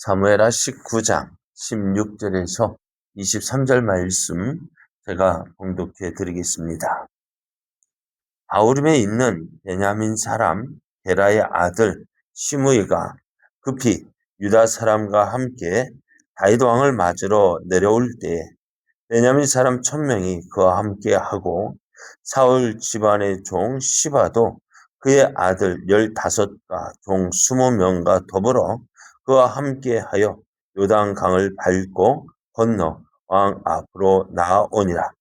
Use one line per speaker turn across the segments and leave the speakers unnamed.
사무엘하 19장 16절에서 23절 말씀 제가 봉독해 드리겠습니다. 바후림에 있는 베냐민 사람 게라의 아들 시므이가 급히 유다 사람과 함께 다윗 왕을 맞으러 내려올 때에 베냐민 사람 1000명이 그와 함께 하고 사울 집안의 종 시바도 그의 아들 15과 종 20명과 더불어 그와 함께 하여 요단강을 밟고 건너 왕 앞으로 나아오니라.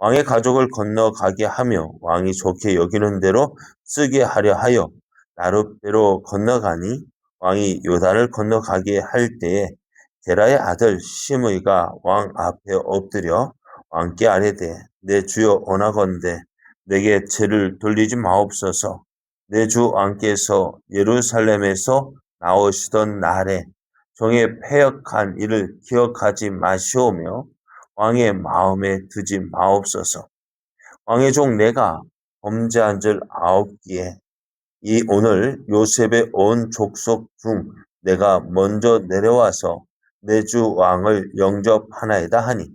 왕의 가족을 건너가게 하며 왕이 좋게 여기는 대로 쓰게 하려 하여 나룻배로 건너가니 왕이 요단을 건너가게 할 때에 게라의 아들 시므이가 왕 앞에 엎드려 왕께 아뢰되 내 주여 원하건대 내게 죄를 돌리지 마옵소서. 내 주 왕께서 예루살렘에서 나오시던 날에 종의 패역한 일을 기억하지 마시오며 왕의 마음에 두지 마옵소서. 왕의 종 내가 범죄한 줄 아옵기에 이 오늘 요셉의 온 족속 중 내가 먼저 내려와서 내 주 왕을 영접하나이다 하니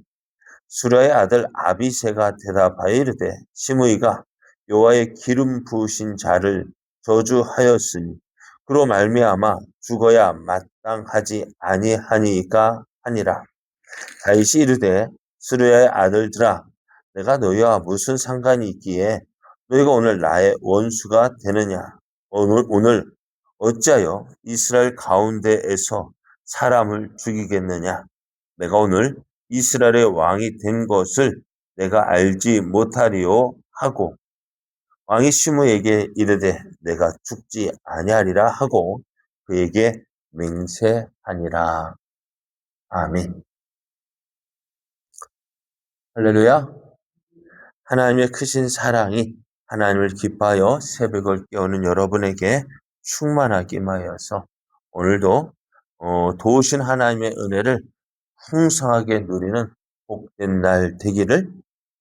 수라의 아들 아비새가 대답하여 이르되 시므이가 여호와의 기름 부으신 자를 저주하였으니 그로 말미암아 죽어야 마땅하지 아니하니까 하니라. 다윗이 이르되 수르야의 아들들아 내가 너희와 무슨 상관이 있기에 너희가 오늘 나의 원수가 되느냐. 오늘 어찌하여 이스라엘 가운데에서 사람을 죽이겠느냐. 내가 오늘 이스라엘의 왕이 된 것을 내가 알지 못하리요 하고 왕이 시므에게 이르되 내가 죽지 아니하리라 하고 그에게 맹세하니라. 아멘. 할렐루야. 하나님의 크신 사랑이 하나님을 기뻐하여 새벽을 깨우는 여러분에게 충만하게 임하여서 오늘도 도우신 하나님의 은혜를 풍성하게 누리는 복된 날 되기를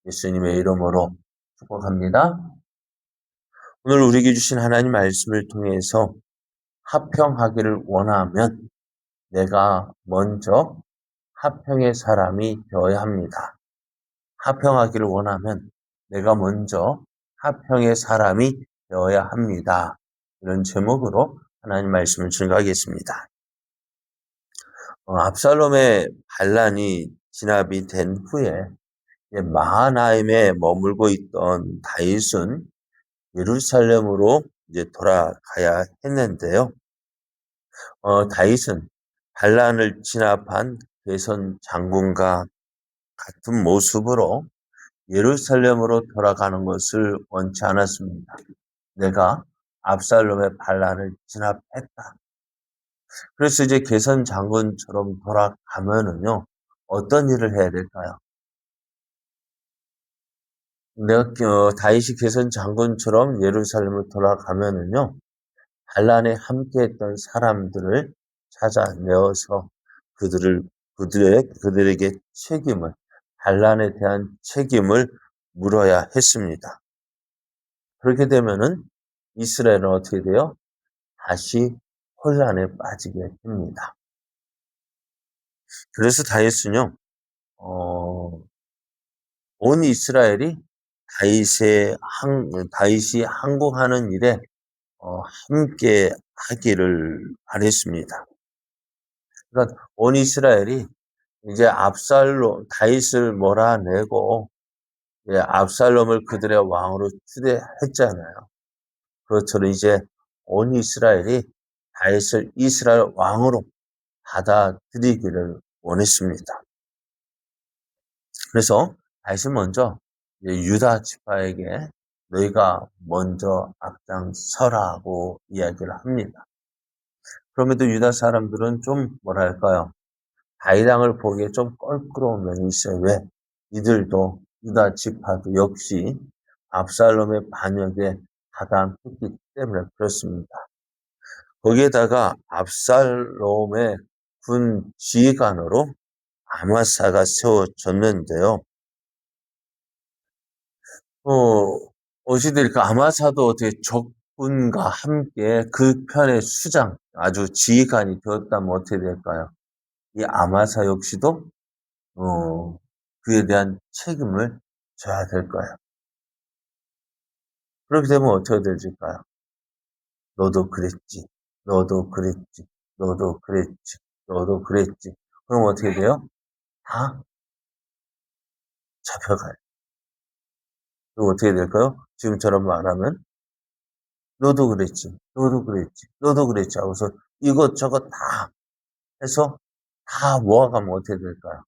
예수님의 이름으로 축복합니다. 오늘 우리에게 주신 하나님 말씀을 통해서 화평하기를 원하면 내가 먼저 화평의 사람이 되어야 합니다. 화평하기를 원하면 내가 먼저 화평의 사람이 되어야 합니다. 이런 제목으로 하나님 말씀을 증거하겠습니다. 압살롬의 반란이 진압이 된 후에 마하나임에 머물고 있던 다윗은 예루살렘으로 이제 돌아가야 했는데요. 다윗은 반란을 진압한 대선 장군과 같은 모습으로 예루살렘으로 돌아가는 것을 원치 않았습니다. 내가 압살롬의 반란을 진압했다. 그래서 이제 개선 장군처럼 돌아가면은요, 어떤 일을 해야 될까요? 내가 다윗이 개선 장군처럼 예루살렘으로 돌아가면은요, 반란에 함께했던 사람들을 찾아내어서 그들에게 반란에 대한 책임을 물어야 했습니다. 그렇게 되면은 이스라엘은 어떻게 돼요? 다시 혼란에 빠지게 됩니다. 그래서 다윗은요, 온 이스라엘이 다윗이 항복하는 일에 함께 하기를 바랬습니다. 그러니까 온 이스라엘이 이제 다윗을 몰아내고 압살롬을 그들의 왕으로 추대했잖아요. 그것처럼 이제 온 이스라엘이 다윗을 이스라엘 왕으로 받아들이기를 원했습니다. 그래서 다윗은 먼저 유다 지파에게 너희가 먼저 앞장서라고 이야기를 합니다. 그럼에도 유다 사람들은 좀 뭐랄까요? 다윗 왕을 보기에 좀 껄끄러운 면이 있어요. 왜? 이들도 유다 지파도 역시 압살롬의 반역에 가담했기 때문에 그렇습니다. 거기에다가 압살롬의 군 지휘관으로 아마사가 세워졌는데요. 어찌 될까? 아마사도 어떻게 적군과 함께 그 편의 수장, 아주 지휘관이 되었다면 어떻게 될까요? 이 아마사 역시도 그에 대한 책임을 져야 될 거예요. 그렇게 되면 어떻게 될까요? 너도 그랬지. 너도 그랬지. 너도 그랬지. 너도 그랬지. 그럼 어떻게 돼요? 다 잡혀가요. 그럼 어떻게 될까요? 지금처럼 말하면 너도 그랬지. 너도 그랬지. 너도 그랬지 하고서 이것저것 다 해서 다 모아가면 어떻게 될까요?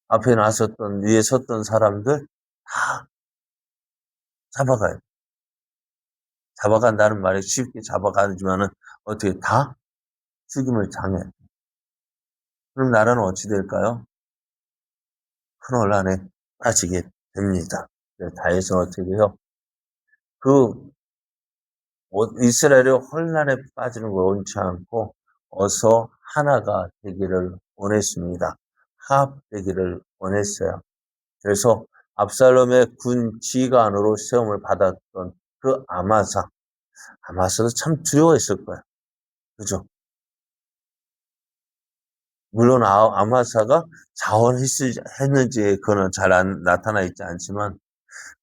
앞에 나섰던 위에 섰던 사람들 다 잡아가요. 잡아간다는 말이 쉽게 잡아가지만은 어떻게 다 죽임을 당해. 그럼 나라는 어찌 될까요? 큰 혼란에 빠지게 됩니다. 다윗은 어떻게 해요? 그 이스라엘이 혼란에 빠지는 걸 원치 않고 어서 하나가 되기를 원했습니다. 화합되기를 원했어요. 그래서 압살롬의 군 지휘관으로 시험을 받았던 그 아마사도 참 두려워했을 거예요. 그죠? 물론 아마사가 자원했는지 그거는 잘 나타나 있지 않지만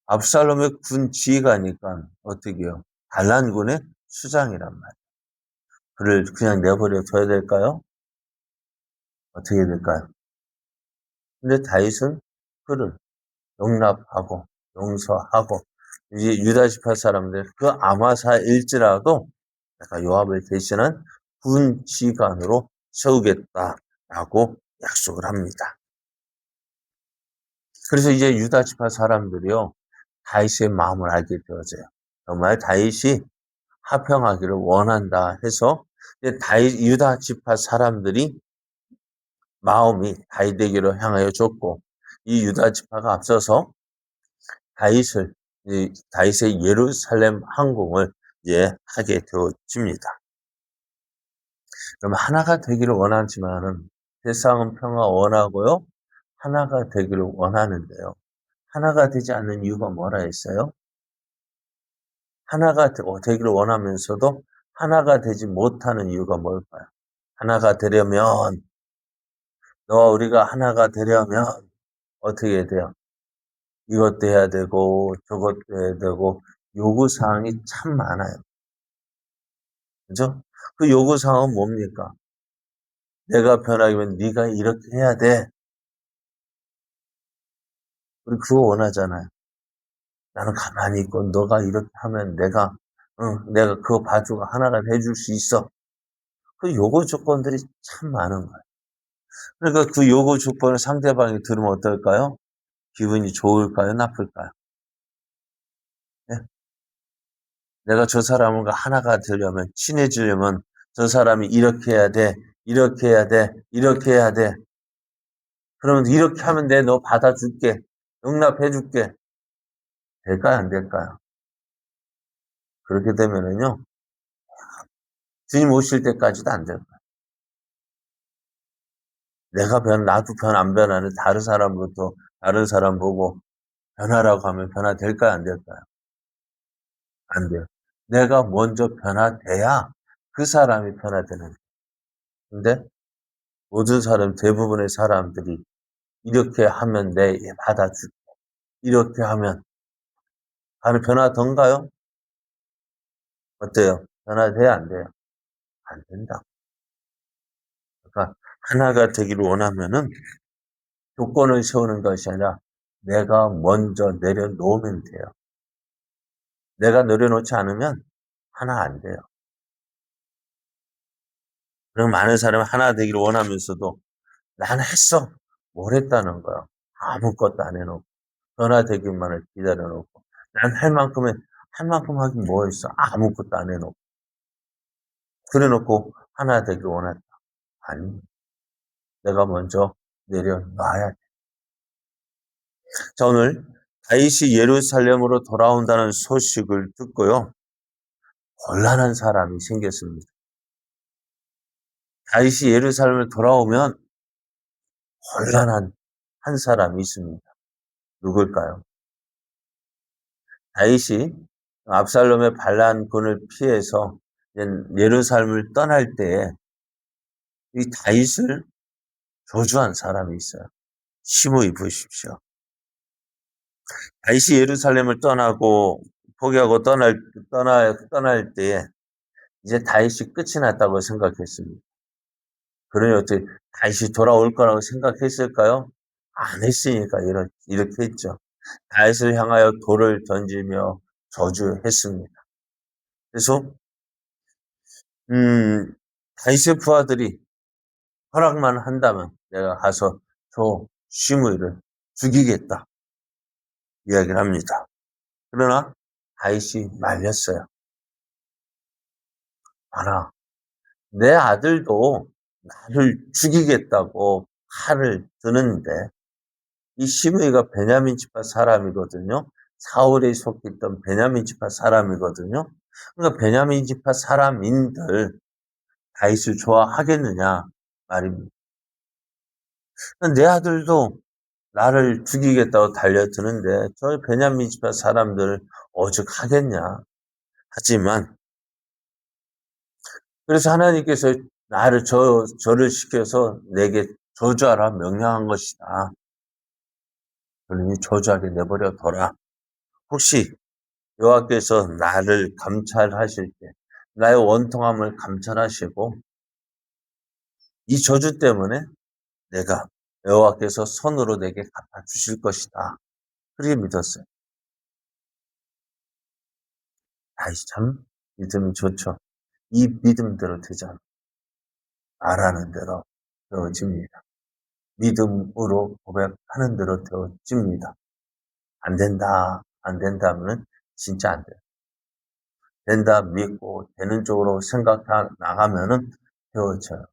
압살롬의 군 지휘관이니까 어떻게 해요? 반란군의 수장이란 말이에요. 그를 그냥 내버려 둬야 될까요? 어떻게 될까요? 근데 다윗은 그를 용납하고 용서하고 이제 유다 지파 사람들 그 아마사일지라도 약간 요압을 대신한 군 지휘관으로 세우겠다라고 약속을 합니다. 그래서 이제 유다 지파 사람들이요 다윗의 마음을 알게 되어져요. 정말 다윗이 화평하기를 원한다 해서 다윗 유다 지파 사람들이 마음이 다윗에게로 향하여 줬고 이 유다 지파가 앞서서 다윗을 다윗의 예루살렘 항공을 하게 되어집니다. 그럼 하나가 되기를 원하지만은 세상은 평화 원하고요. 하나가 되기를 원하는데요. 하나가 되지 않는 이유가 뭐라 했어요? 하나가 되기를 원하면서도 하나가 되지 못하는 이유가 뭘까요? 하나가 되려면 너와 우리가 하나가 되려면 어떻게 돼요? 이것도 해야 되고 저것도 해야 되고 요구사항이 참 많아요. 그죠? 그 요구사항은 뭡니까? 내가 변하기 위해 네가 이렇게 해야 돼. 우리 그거 원하잖아요. 나는 가만히 있고 너가 이렇게 하면 내가 그거 봐주고 하나가 해줄 수 있어. 그 요구 조건들이 참 많은 거예요. 그러니까 그 요구 조건을 상대방이 들으면 어떨까요? 기분이 좋을까요? 나쁠까요? 네? 내가 저 사람과 하나가 되려면, 친해지려면 저 사람이 이렇게 해야 돼, 이렇게 해야 돼, 이렇게 해야 돼. 그러면 이렇게 하면 돼, 너 받아줄게, 용납해줄게. 될까요? 안 될까요? 그렇게 되면은요, 주님 오실 때까지도 안 될 거예요. 나도 안 변하는 다른 사람 보고 변하라고 하면 변화될까요? 안 될까요? 안 돼요. 내가 먼저 변화돼야 그 사람이 변화되는 거예요. 근데 대부분의 사람들이 이렇게 하면 받아줄게. 이렇게 하면 변화던가요? 어때요? 변화돼야 안 돼요? 안 된다. 그러니까 하나가 되기를 원하면은 조건을 세우는 것이 아니라 내가 먼저 내려놓으면 돼요. 내가 내려놓지 않으면 하나 안 돼요. 그럼 많은 사람이 하나 되기를 원하면서도 나는 했어. 뭘 했다는 거야? 아무것도 안 해놓고 변화되기만을 기다려놓고 난 할 만큼 하긴 뭐 있어? 아무것도 안 해놓고 그래놓고 하나 되기를 원한다. 아니, 내가 먼저 내려놔야 돼. 자, 오늘 다윗이 예루살렘으로 돌아온다는 소식을 듣고요. 곤란한 사람이 생겼습니다. 다윗이 예루살렘을 돌아오면 곤란한 한 사람이 있습니다. 누굴까요? 다윗이 압살롬의 반란군을 피해서 예루살렘을 떠날 때에 이 다윗을 저주한 사람이 있어요. 시므이 보십시오. 다윗이 예루살렘을 떠나고 포기하고 떠날 때에 이제 다윗이 끝이 났다고 생각했습니다. 그러니 어떻게 다윗이 돌아올 거라고 생각했을까요? 안 했으니까 이렇게 했죠. 다윗을 향하여 돌을 던지며 저주했습니다. 그래서 다윗의 부하들이 허락만 한다면 내가 가서 저 시므이를 죽이겠다 이야기를 합니다. 그러나 다윗이 말렸어요. 봐라, 내 아들도 나를 죽이겠다고 칼을 드는데 이 시므이가 베냐민 지파 사람이거든요. 사울에 속했던 베냐민 지파 사람이거든요. 그러니까 베냐민 지파 사람인들 다윗을 좋아하겠느냐 말입니다. 내 아들도 나를 죽이겠다고 달려드는데 저 베냐민 지파 사람들 오죽하겠냐. 하지만 그래서 하나님께서 나를 저를 시켜서 내게 저주하라 명령한 것이다. 그러니 저주하게 내버려 둬라. 혹시 여호와께서 나를 감찰하실 때 나의 원통함을 감찰하시고 이 저주 때문에 내가 여호와께서 손으로 내게 갚아주실 것이다. 그렇게 믿었어요. 다시 참 믿음이 좋죠. 이 믿음대로 되잖아. 말하는 대로 되어집니다. 믿음으로 고백하는 대로 되어집니다. 안 된다, 안 된다면 진짜 안 돼요. 된다 믿고 되는 쪽으로 생각해 나가면은 되어져요.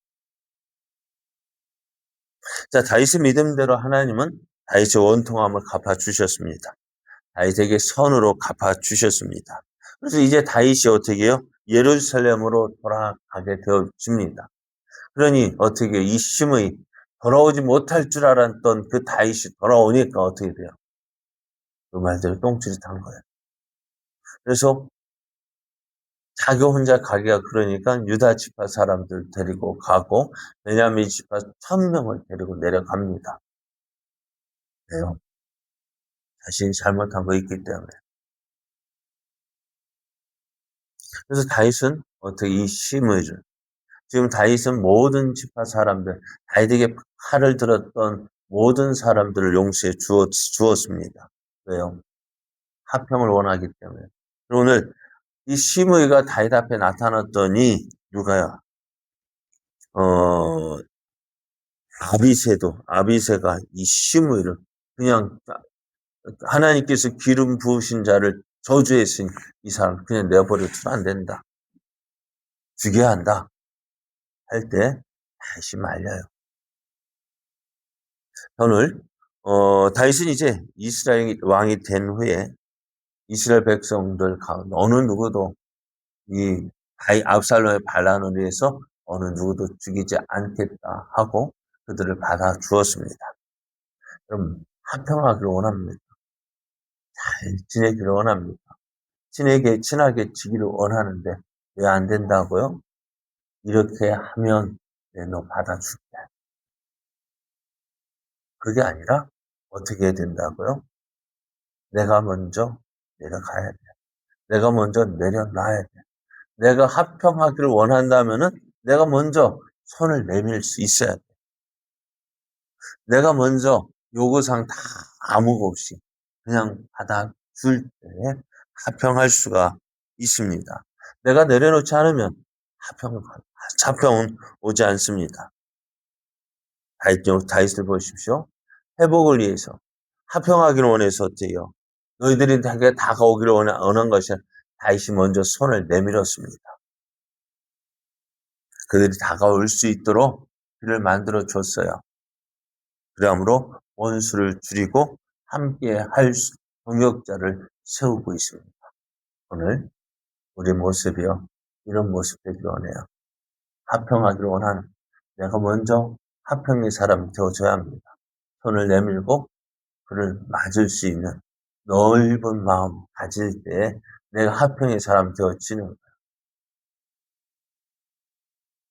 자, 다윗의 믿음대로 하나님은 다윗의 원통함을 갚아주셨습니다. 다윗에게 선으로 갚아주셨습니다. 그래서 이제 다윗이 어떻게 해요? 예루살렘으로 돌아가게 되어집니다. 그러니 어떻게 이 심의 돌아오지 못할 줄 알았던 그 다윗이 돌아오니까 어떻게 돼요? 그 말대로 똥줄이 탄 거예요. 그래서 자기 혼자 가기가 그러니까 유다 지파 사람들 데리고 가고 베냐민 지파 1000명을 데리고 내려갑니다. 왜요? 자신이 잘못한 거 있기 때문에. 그래서 다윗은 어떻게 이 심의를 지금 다윗은 모든 지파 사람들 다윗에게 칼을 들었던 모든 사람들을 용서해 주었습니다. 왜요? 화평을 원하기 때문에. 오늘 이 시므이가 다윗 앞에 나타났더니 누가요? 어, 아비새가 이 시므이를 그냥 하나님께서 기름 부으신 자를 저주했으니 이 사람 그냥 내버려 두면 안 된다. 죽여야 한다. 할 때 다시 말려요. 오늘 다윗은 이제 이스라엘 왕이 된 후에 이스라엘 백성들 가운데 어느 누구도 이 압살롬의 반란을 위해서 어느 누구도 죽이지 않겠다 하고 그들을 받아 주었습니다. 그럼 화평하기를 원합니다. 잘 지내기를 원합니다. 친하게 지기를 원하는데 왜 안 된다고요? 이렇게 하면 너 받아줄게. 그게 아니라 어떻게 해야 된다고요? 내가 먼저 내려가야 돼. 내가 먼저 내려놔야 돼. 내가 화평하기를 원한다면은 내가 먼저 손을 내밀 수 있어야 돼. 내가 먼저 요구사항 다 아무 없이 그냥 받아줄 때 화평할 수가 있습니다. 내가 내려놓지 않으면 화평은 오지 않습니다. 다윗을 보십시오. 회복을 위해서 화평하기를 원해서 어때요? 너희들이 내게 다가오기를 원한 것이 다윗이 먼저 손을 내밀었습니다. 그들이 다가올 수 있도록 길을 만들어 줬어요. 그러므로 원수를 줄이고 함께 할 동역자를 세우고 있습니다. 오늘 우리 모습이요. 이런 모습 되길 원해요. 화평하기를 원하는 내가 먼저 화평의 사람이 되어줘야 합니다. 손을 내밀고 그를 맞을 수 있는 넓은 마음 가질 때 내가 화평의 사람 되어지는 거예요.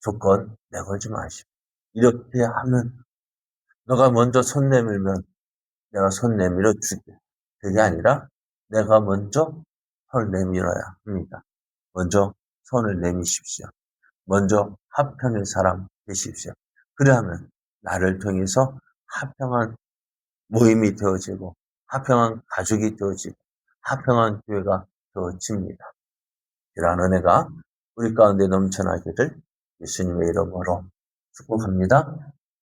조건 내걸지 마시고 이렇게 하면 너가 먼저 손 내밀면 내가 손 내밀어 줄게. 그게 아니라 내가 먼저 손을 내밀어야 합니다. 먼저 손을 내미십시오. 먼저 화평의 사람 되십시오. 그러하면 나를 통해서 화평한 모임이 되어지고 화평한 가족이 되어지고 화평한 교회가 되어집니다. 이러한 은혜가 우리 가운데 넘쳐나기를 예수님의 이름으로 축복합니다.